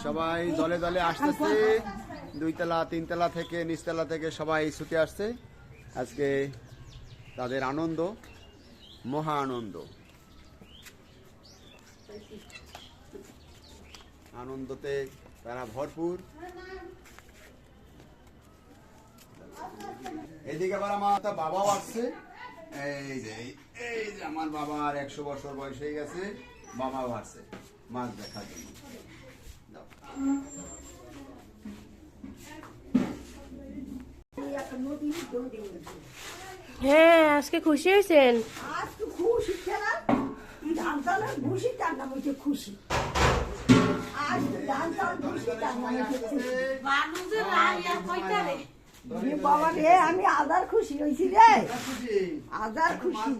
সবাই দলে দলে আসতেছে, 2 তলা 3 তলা থেকে নিচতলা থেকে সবাই ছুটে আসছে। আজকে তাদের আনন্দ, মহা আনন্দ, আনন্দতে তারা ভরপুর। এদিকে আবার আমার বাবাও আসছে। এই যে আমার বাবার 100 বছর বয়স হয়ে গেছে, বাবাও আসছে মাছ দেখার জন্য। হ্যাঁ, আজকে খুশি হয়েছেন? আজকে খুশি খেলা ধান চালের খুশি, তার নাম হচ্ছে খুশি। আজ ধান চাল খুশি, তার নাম হচ্ছে খুশি। বাবা রে, আমি আদার খুশি হয়েছি রে, আদার খুশি।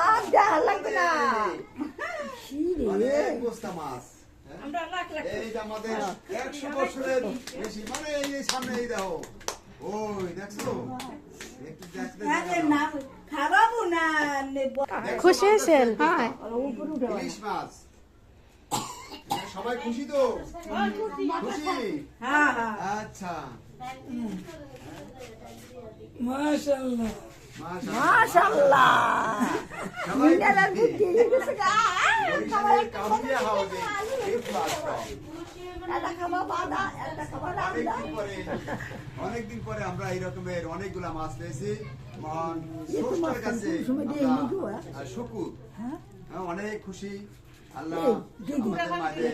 আর দেখা লাগবে না। এই যে আমাদের 100 বছরের বেশি, মানে এই যে সামনে এই দেখো, ওই দেখছো, একটু দেখতে খারাপও না। খুশি হয়েছেন? ইলিশ মাছ। সবাই খুশি তো? খুশি? আচ্ছা, মাশাআল্লাহ মাশাআল্লাহ। মাশাআল্লাহ। সবাই মিনালার খুশি। বুদ্ধি গেছে গা। বরিশালের কাউনিয়া হাউজে এই মাছ পাই। এটা খাবা বাদা, এটা খাবা রান্দা। অনেকদিন পরে আমরা এই রকমের অনেকগুলা মাছ পেয়েছি। মহান স্রষ্টার কাছে আমরা শুকুর, অনেক খুশি। আল্লাহ আমাদের মাঝে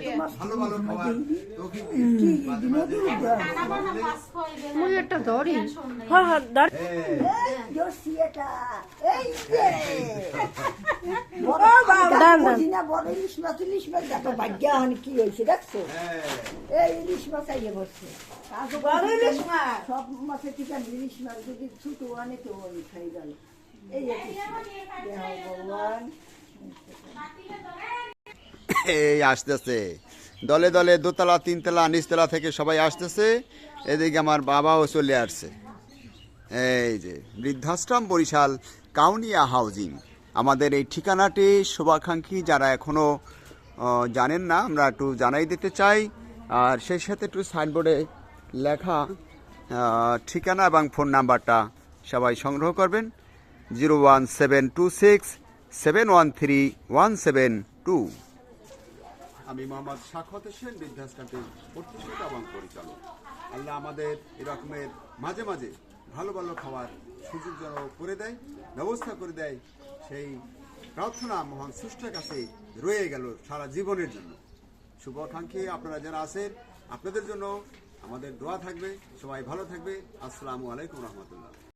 ভালো ভালো খাবার তৌফিক দিন। মাঝে মাঝে মুই একটা ধরি। হ্যাঁ হ্যাঁ, ধর। এই, জোসিয়াটা এই যে বড় বাবা দান। বুঝিনা, বড় ইলিশ মাছ এত ভাগ্য হন কি হয়েছে দেখছো? হ্যাঁ, এই ইলিশ মাছ আইয়ে বসছে। বড় ইলিশ মাছ, সব মাছের থেকে ইলিশ মাছ যদি ছোট আনে তো ওই খাই গেল। এই ভগবান এই আসতেছে দলে দলে, 2 তলা 3 তলা নিচতলা থেকে সবাই আসতেছে। এদিকে আমার বাবাও চলে আসছে। এই যে বৃদ্ধাশ্রম বরিশাল কাউনিয়া হাউজিং, আমাদের এই ঠিকানাটি শুভাকাঙ্ক্ষী যারা এখনো জানেন না, আমরা একটু জানাই দিতে চাই। আর সেই সাথে একটু সাইনবোর্ডে লেখা ঠিকানা এবং ফোন নাম্বারটা সবাই সংগ্রহ করবেন। 01726713172। আমি মোহাম্মদ শাখাওয়াত হোসেন, বৃদ্ধাশ্রমের প্রতিষ্ঠাতা এবং পরিচালক। আল্লাহ আমাদের এরকমের মাঝে মাঝে ভালো ভালো খাবার সুযোগ যেন করে দেয়, ব্যবস্থা করে দেয়, সেই প্রার্থনা মহান স্রষ্টার কাছে রয়ে গেল সারা জীবনের জন্য। শুভাকাঙ্ক্ষী আপনারা যারা আছেন, আপনাদের জন্য আমাদের দোয়া থাকবে। সবাই ভালো থাকবে। আসসালামু আলাইকুম রহমতুল্লাহ।